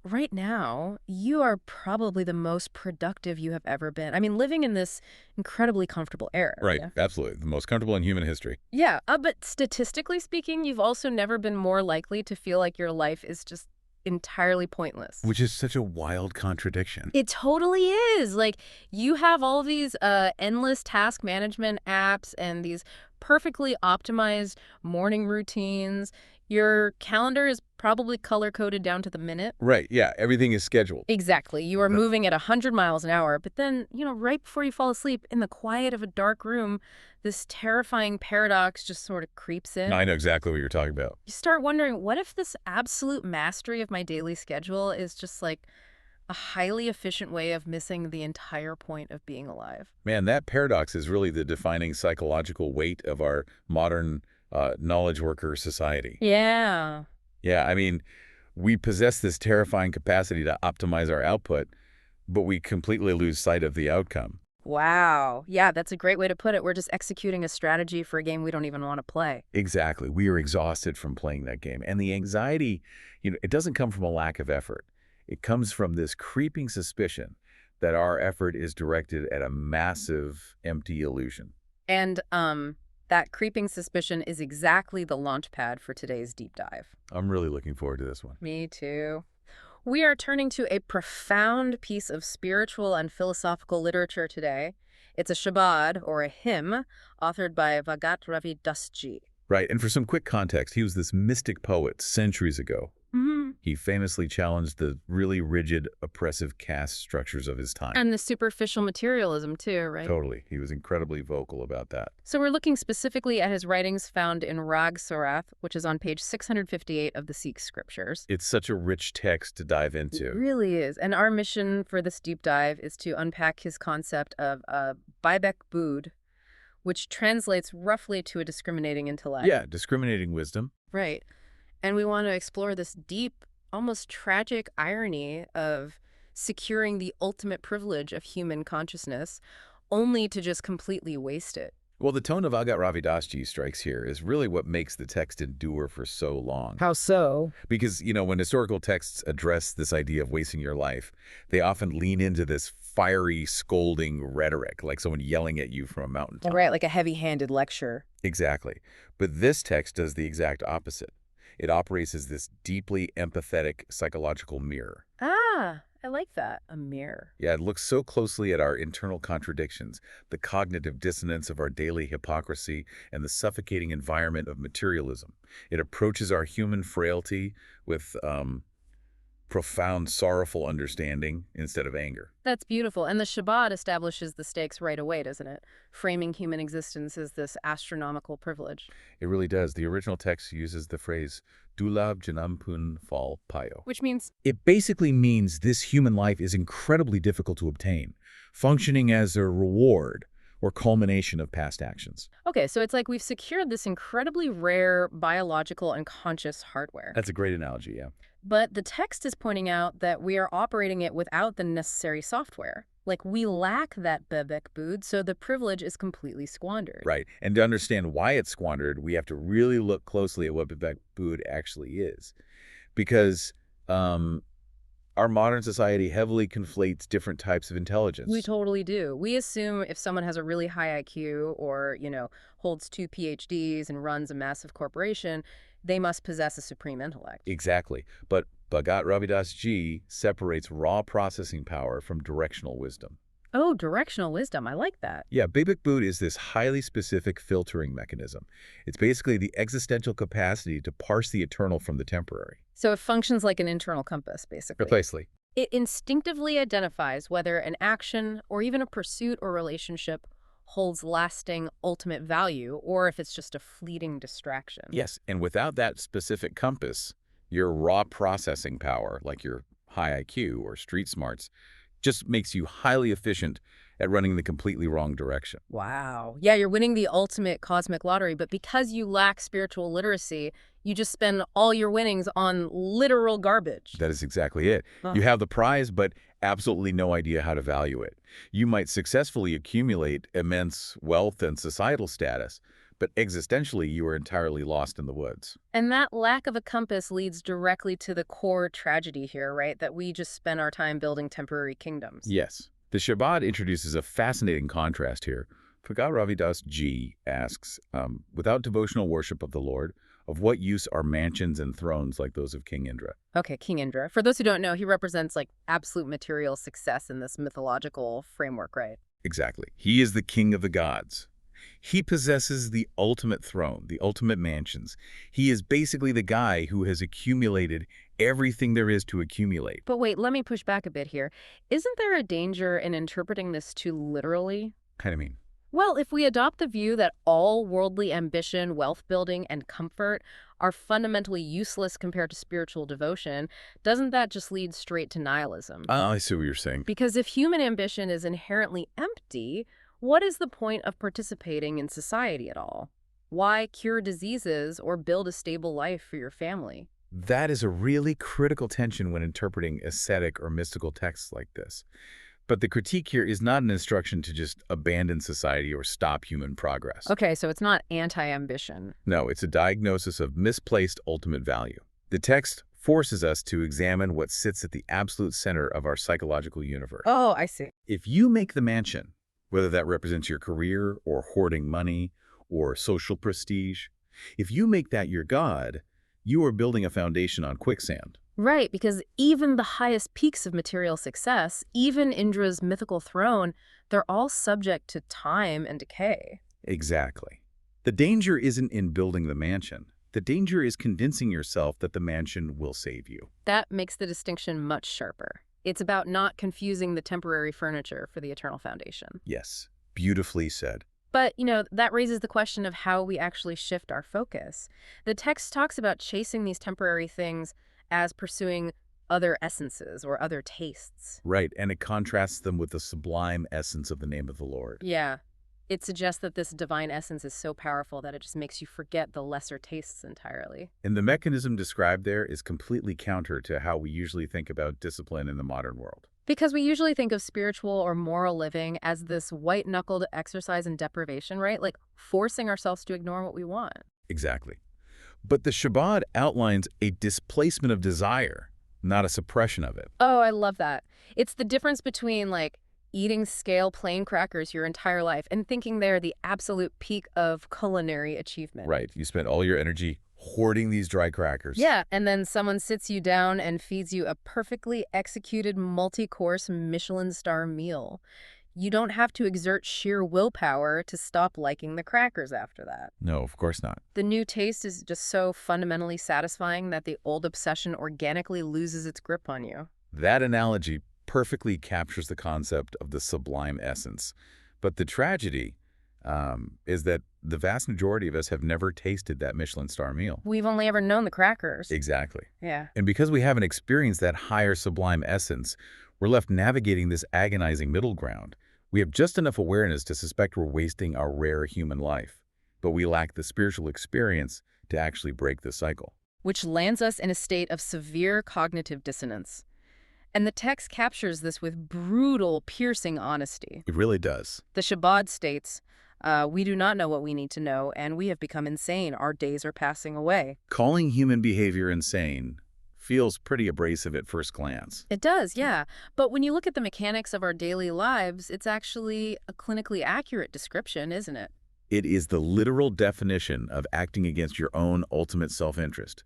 Right now, you are probably the most productive you have ever been. I mean, living in this incredibly comfortable Right, area. absolutely. The most comfortable in human history, Yeah, but statistically speaking, you've also never been more likely to feel like your life is just entirely pointless. which is such a wild contradiction. It totally is. Like, you have all these endless task management apps and these perfectly optimized morning routines. Your calendar is probably color-coded down to the minute. Right, yeah, everything is scheduled. Exactly. You are moving at 100 miles an hour, but then, right before you fall asleep, in the quiet of a dark room, this terrifying paradox just sort of creeps in. I know exactly what you're talking about. You start wondering, what if this absolute mastery of my daily schedule is just like a highly efficient way of missing the entire point of being alive? Man, that paradox is really the defining psychological weight of our modern knowledge worker society. Yeah. Yeah, I mean, we possess this terrifying capacity to optimize our output, but we completely lose sight of the outcome. Wow. Yeah, that's a great way to put it. We're just executing a strategy for a game we don't even want to play. Exactly. We are exhausted from playing that game. And the anxiety, it doesn't come from a lack of effort. It comes from this creeping suspicion that our effort is directed at a massive, empty illusion. And that creeping suspicion is exactly the launch pad for today's deep dive. I'm really looking forward to this one. Me too. We are turning to a profound piece of spiritual and philosophical literature today. It's a shabad, or a hymn, authored by Bhagat Ravidasji. Right. And for some quick context, he was this mystic poet centuries ago. Hmm. He famously challenged the really rigid, oppressive caste structures of his time. And the superficial materialism, too, right? Totally. He was incredibly vocal about that. So we're looking specifically at his writings found in Rag Sorath, which is on page 658 of the Sikh scriptures. It's such a rich text to dive It into. really is. And our mission for this deep dive is to unpack his concept of abibekai, which translates roughly to a discriminating intellect. Yeah, discriminating wisdom. Right. And we want to explore this deep, almost tragic irony of securing the ultimate privilege of human consciousness only to just completely waste it. Well, the tone of Bhagat Ravidasji strikes here is really what makes the text endure for so long. How so? Because, when historical texts address this idea of wasting your life, they often lean into this fiery, scolding rhetoric, like someone yelling at you from a mountaintop. Right, like a heavy-handed lecture. Exactly. But this text does the exact opposite. It operates as this deeply empathetic psychological mirror. Ah, I like that. A mirror. Yeah, it looks so closely at our internal contradictions, the cognitive dissonance of our daily hypocrisy, and the suffocating environment of materialism. It approaches our human frailty with profound, sorrowful understanding instead of anger. That's beautiful. And the Shabbat establishes the stakes right away, doesn't it? Framing human existence as this astronomical privilege. It really does. The original text uses the phrase dhulabh, janam, fall, paio. Which means, It basically means this human life is incredibly difficult to obtain, functioning as a reward or culmination of past actions. okay, so it's like we've secured this incredibly rare biological and conscious hardware. That's a great analogy, yeah. But the text is pointing out that we are operating it without the necessary software. Like, we lack that bebek, so the privilege is completely squandered. Right. And to understand why it's squandered, we have to really look closely at what bebek actually is. Because our modern society heavily conflates different types of intelligence. We totally do. We assume if someone has a really high IQ or, holds 2 PhDs and runs a massive corporation, they must possess a supreme intellect. Exactly. But Bhagat Ravidasji separates raw processing power from directional wisdom. Oh, directional wisdom. I like that. Yeah, bebek is this highly specific filtering mechanism. It's basically the existential capacity to parse the eternal from the temporary. So it functions like an internal compass, basically. Precisely. It instinctively identifies whether an action or even a pursuit or relationship holds lasting, ultimate value, or if it's just a fleeting distraction. Yes, and without that specific compass, your raw processing power, like your high IQ or street smarts, just makes you highly efficient at running the completely wrong direction. Wow. Yeah, you're winning the ultimate cosmic lottery, but because you lack spiritual literacy, you just spend all your winnings on literal garbage. That is exactly it. Huh. You have the prize, but absolutely no idea how to value it. You might successfully accumulate immense wealth and societal status, but existentially you are entirely lost in the woods. And that lack of a compass leads directly to the core tragedy here, right? That we just spend our time building temporary kingdoms. Yes. The Shabbat introduces a fascinating contrast here. Bhagat Ravidas G asks, without devotional worship of the Lord, of what use are mansions and thrones like those of King Indra? Okay, King Indra. For those who don't know, he represents like absolute material success in this mythological framework, right? Exactly. He is the king of the gods. He possesses the ultimate throne, the ultimate mansions. He is basically the guy who has accumulated everything there is to accumulate. But wait, let me push back a bit here. Isn't there a danger in interpreting this too literally? Kind of mean. Well, if we adopt the view that all worldly ambition, wealth building, and comfort are fundamentally useless compared to spiritual devotion, doesn't that just lead straight to nihilism? I see what you're saying. Because if human ambition is inherently empty, what is the point of participating in society at all? Why cure diseases or build a stable life for your family? That is a really critical tension when interpreting ascetic or mystical texts like this. But the critique here is not an instruction to just abandon society or stop human progress. Okay, so it's not anti-ambition. No, it's a diagnosis of misplaced ultimate value. The text forces us to examine what sits at the absolute center of our psychological universe. Oh, I see. If you make the mansion, whether that represents your career or hoarding money or social prestige, if you make that your god, you are building a foundation on quicksand. Right, because even the highest peaks of material success, even Indra's mythical throne, they're all subject to time and decay. Exactly. The danger isn't in building the mansion. The danger is convincing yourself that the mansion will save you. That makes the distinction much sharper. It's about not confusing the temporary furniture for the eternal foundation. Yes, beautifully said. But, that raises the question of how we actually shift our focus. The text talks about chasing these temporary things as pursuing other essences or other tastes. Right, and it contrasts them with the sublime essence of the name of the Lord. Yeah. It suggests that this divine essence is so powerful that it just makes you forget the lesser tastes entirely. And the mechanism described there is completely counter to how we usually think about discipline in the modern world. Because we usually think of spiritual or moral living as this white-knuckled exercise in deprivation, right? Like forcing ourselves to ignore what we want. Exactly. But the Shabbat outlines a displacement of desire, not a suppression of it. Oh, I love that. It's the difference between like eating scale plain crackers your entire life and thinking they're the absolute peak of culinary achievement. Right. You spend all your energy hoarding these dry crackers. Yeah, and then someone sits you down and feeds you a perfectly executed multi-course Michelin star meal. You don't have to exert sheer willpower to stop liking the crackers after that. No, of course not. The new taste is just so fundamentally satisfying that the old obsession organically loses its grip on you. That analogy perfectly captures the concept of the sublime essence. But the tragedy is that the vast majority of us have never tasted that Michelin star meal. We've only ever known the crackers. Exactly. Yeah. And because we haven't experienced that higher sublime essence, we're left navigating this agonizing middle ground. We have just enough awareness to suspect we're wasting our rare human life, but we lack the spiritual experience to actually break the cycle. Which lands us in a state of severe cognitive dissonance. And the text captures this with brutal, piercing honesty. It really does. The Shabbat states, we do not know what we need to know, and we have become insane. Our days are passing away. Calling human behavior insane feels pretty abrasive at first glance. It does, yeah. But when you look at the mechanics of our daily lives, it's actually a clinically accurate description, isn't it? It is the literal definition of acting against your own ultimate self-interest.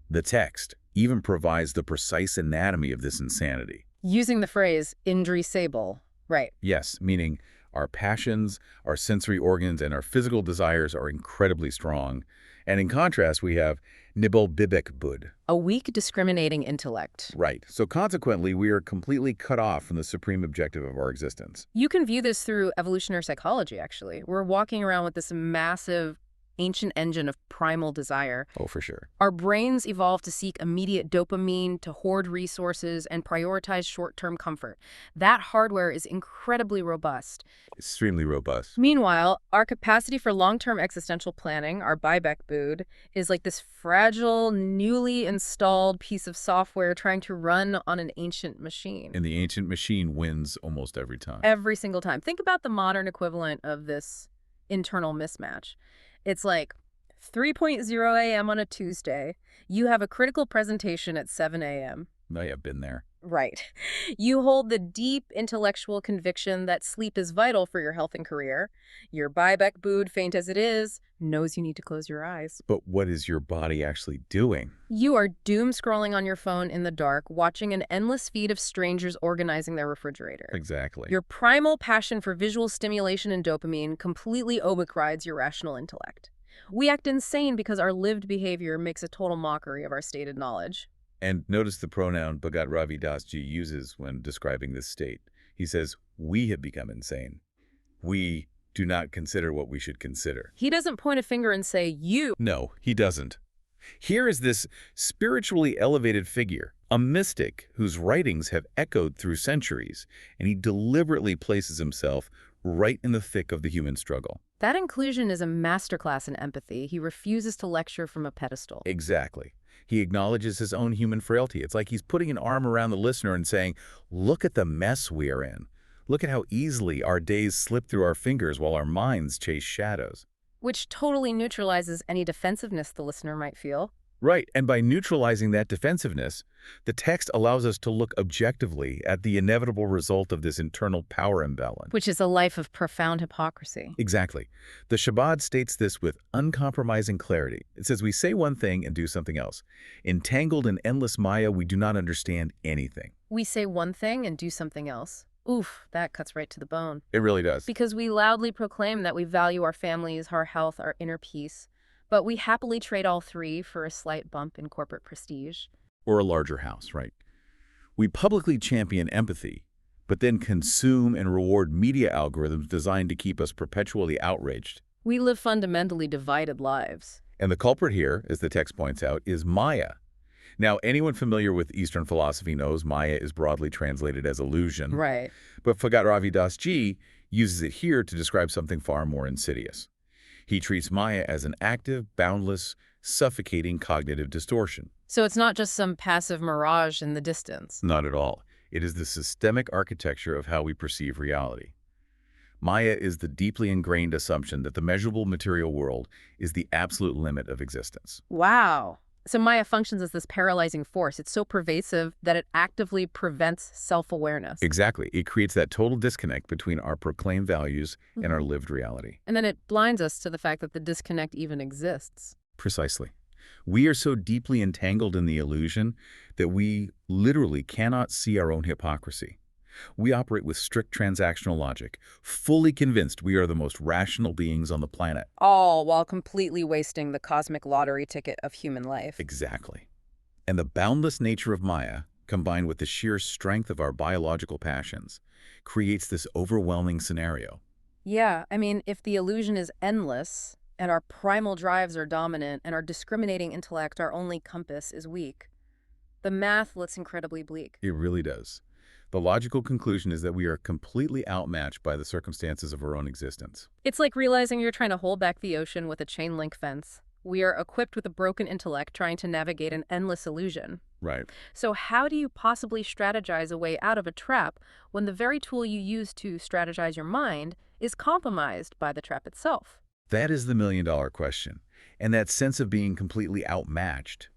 The text even provides the precise anatomy of this insanity. Using the phrase, Indri Sable. Right. Yes, meaning our passions, our sensory organs, and our physical desires are incredibly strong. And in contrast, we have nibble bibek bud. A weak, discriminating intellect. Right. So consequently, we are completely cut off from the supreme objective of our existence. You can view this through evolutionary psychology, actually. We're walking around with this massive, ancient engine of primal desire. Oh, for sure. Our brains evolved to seek immediate dopamine, to hoard resources, and prioritize short-term comfort. That hardware is incredibly robust. Extremely robust. Meanwhile, our capacity for long-term existential planning, our abibekai bood, is like this fragile, newly installed piece of software trying to run on an ancient machine. And the ancient machine wins almost every time. Every single time. Think about the modern equivalent of this internal mismatch. It's like 3:00 a.m. on a Tuesday. You have a critical presentation at 7 a.m. I have been there. Right. You hold the deep intellectual conviction that sleep is vital for your health and career. Your Buyback booed, faint as it is, knows you need to close your eyes. But what is your body actually doing? You are doom scrolling on your phone in the dark, watching an endless feed of strangers organizing their refrigerator. Exactly. Your primal passion for visual stimulation and dopamine completely overrides your rational intellect. We act insane because our lived behavior makes a total mockery of our stated knowledge. And notice the pronoun Bhagat uses when describing this state. He says, we have become insane. We do not consider what we should consider. He doesn't point a finger and say, you. No, he doesn't. Here is this spiritually elevated figure, a mystic whose writings have echoed through centuries, and he deliberately places himself right in the thick of the human struggle. That inclusion is a masterclass in empathy. He refuses to lecture from a pedestal. Exactly. He acknowledges his own human frailty. It's like he's putting an arm around the listener and saying, look at the mess we are in. Look at how easily our days slip through our fingers while our minds chase shadows. Which totally neutralizes any defensiveness the listener might feel. Right, and by neutralizing that defensiveness, the text allows us to look objectively at the inevitable result of this internal power imbalance. Which is a life of profound hypocrisy. Exactly. The Shabbat states this with uncompromising clarity. It says we say one thing and do something else. Entangled in endless Maya, we do not understand anything. We say one thing and do something else. Oof, that cuts right to the bone. It really does. Because we loudly proclaim that we value our families, our health, our inner peace. But we happily trade all three for a slight bump in corporate prestige. Or a larger house, right? We publicly champion empathy, but then consume and reward media algorithms designed to keep us perpetually outraged. We live fundamentally divided lives. And the culprit here, as the text points out, is Maya. Now, anyone familiar with Eastern philosophy knows Maya is broadly translated as illusion. Right. But Bhagat Ravidas uses it here to describe something far more insidious. He treats Maya as an active, boundless, suffocating cognitive distortion. So it's not just some passive mirage in the distance. Not at all. It is the systemic architecture of how we perceive reality. Maya is the deeply ingrained assumption that the measurable material world is the absolute limit of existence. Wow. So Maya functions as this paralyzing force. It's so pervasive that it actively prevents self-awareness. Exactly. It creates that total disconnect between our proclaimed values and our lived reality. And then it blinds us to the fact that the disconnect even exists. Precisely. We are so deeply entangled in the illusion that we literally cannot see our own hypocrisy. We operate with strict transactional logic, fully convinced we are the most rational beings on the planet. All while completely wasting the cosmic lottery ticket of human life. Exactly. And the boundless nature of Maya, combined with the sheer strength of our biological passions, creates this overwhelming scenario. Yeah, I mean, if the illusion is endless, and our primal drives are dominant, and our discriminating intellect, our only compass, is weak, the math looks incredibly bleak. It really does. The logical conclusion is that we are completely outmatched by the circumstances of our own existence. It's like realizing you're trying to hold back the ocean with a chain link fence. We are equipped with a broken intellect trying to navigate an endless illusion. Right. So how do you possibly strategize a way out of a trap when the very tool you use to strategize your mind is compromised by the trap itself? That is the million-dollar question. And that sense of being completely outmatched,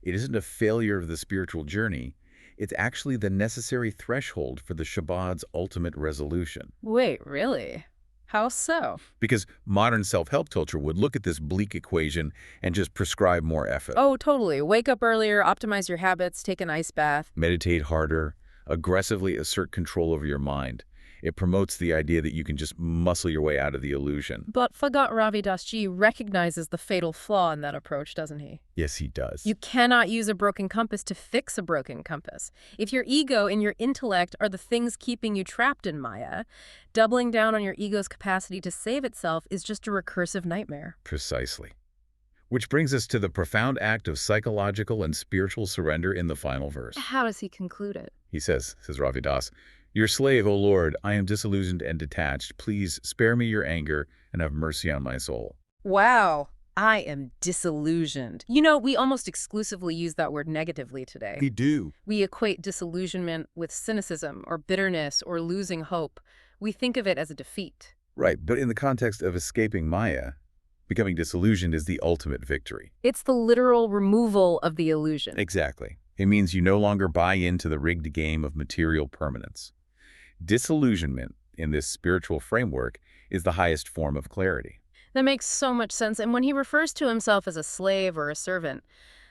it isn't a failure of the spiritual journey. It's actually the necessary threshold for the Shabbat's ultimate resolution. Wait, really? How so? Because modern self-help culture would look at this bleak equation and just prescribe more effort. Oh, totally. Wake up earlier, optimize your habits, take an ice bath. Meditate harder, aggressively assert control over your mind. It promotes the idea that you can just muscle your way out of the illusion. But Bhagat Ravidas recognizes the fatal flaw in that approach, doesn't he? Yes, he does. You cannot use a broken compass to fix a broken compass. If your ego and your intellect are the things keeping you trapped in Maya, doubling down on your ego's capacity to save itself is just a recursive nightmare. Precisely. Which brings us to the profound act of psychological and spiritual surrender in the final verse. How does he conclude it? He says Ravidas, "Your slave, O Lord, I am disillusioned and detached. Please spare me your anger and have mercy on my soul." Wow. I am disillusioned. You know, we almost exclusively use that word negatively today. We do. We equate disillusionment with cynicism or bitterness or losing hope. We think of it as a defeat. Right, but in the context of escaping Maya, becoming disillusioned is the ultimate victory. It's the literal removal of the illusion. Exactly. It means you no longer buy into the rigged game of material permanence. Disillusionment, in this spiritual framework, is the highest form of clarity. That makes so much sense. And when he refers to himself as a slave or a servant,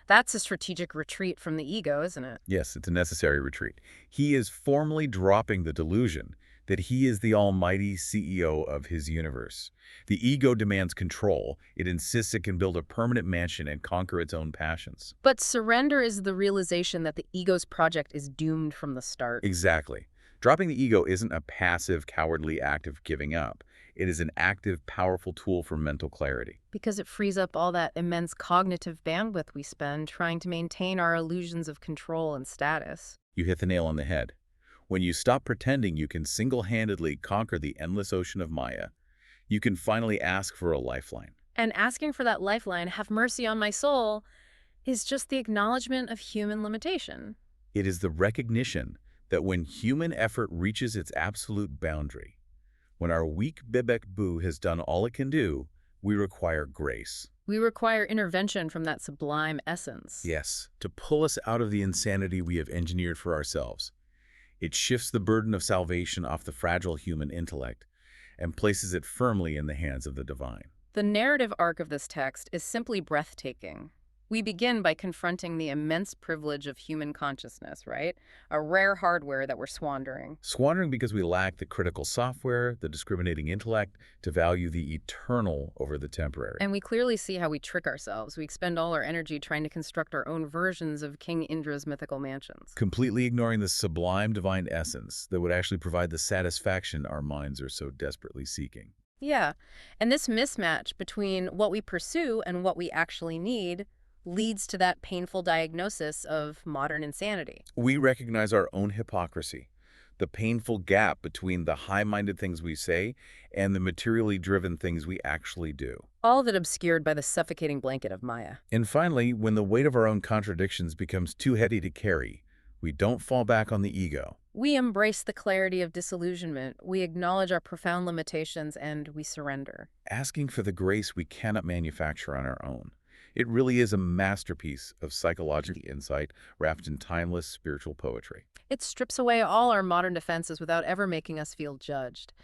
that's a strategic retreat from the ego, isn't it? Yes, it's a necessary retreat. He is formally dropping the delusion that he is the almighty CEO of his universe. The ego demands control. It insists it can build a permanent mansion and conquer its own passions. But surrender is the realization that the ego's project is doomed from the start. Exactly. Dropping the ego isn't a passive, cowardly act of giving up. It is an active, powerful tool for mental clarity. Because it frees up all that immense cognitive bandwidth we spend trying to maintain our illusions of control and status. You hit the nail on the head. When you stop pretending you can single-handedly conquer the endless ocean of Maya, you can finally ask for a lifeline. And asking for that lifeline, have mercy on my soul, is just the acknowledgement of human limitation. It is the recognition that when human effort reaches its absolute boundary, when our weak bebek boo has done all it can do, we require grace. We require intervention from that sublime essence. Yes, to pull us out of the insanity we have engineered for ourselves. It shifts the burden of salvation off the fragile human intellect and places it firmly in the hands of the divine. The narrative arc of this text is simply breathtaking. We begin by confronting the immense privilege of human consciousness, right? A rare hardware that we're squandering. Squandering because we lack the critical software, the discriminating intellect, to value the eternal over the temporary. And we clearly see how we trick ourselves. We expend all our energy trying to construct our own versions of King Indra's mythical mansions. Completely ignoring the sublime divine essence that would actually provide the satisfaction our minds are so desperately seeking. Yeah, and this mismatch between what we pursue and what we actually need leads to that painful diagnosis of modern insanity. We recognize our own hypocrisy, the painful gap between the high-minded things we say and the materially driven things we actually do. All of it obscured by the suffocating blanket of Maya. And finally, when the weight of our own contradictions becomes too heavy to carry, we don't fall back on the ego. We embrace the clarity of disillusionment, we acknowledge our profound limitations, and we surrender. Asking for the grace we cannot manufacture on our own. It really is a masterpiece of psychological insight wrapped in timeless spiritual poetry. It strips away all our modern defenses without ever making us feel judged.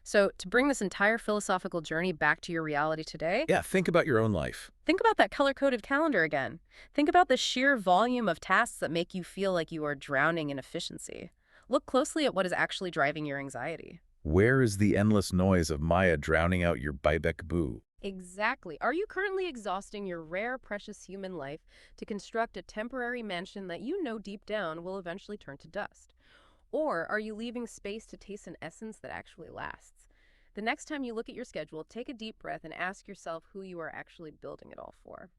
So, to bring this entire philosophical journey back to your reality today, Yeah, think about your own life. think about that color-coded calendar again. Think about the sheer volume of tasks that make you feel like you are drowning in efficiency. Look closely at what is actually driving your anxiety. Where is the endless noise of Maya drowning out your Baibek boo? Exactly. Are you currently exhausting your rare, precious human life to construct a temporary mansion that you know deep down will eventually turn to dust? Or are you leaving space to taste an essence that actually lasts? The next time you look at your schedule, take a deep breath and ask yourself who you are actually building it all for.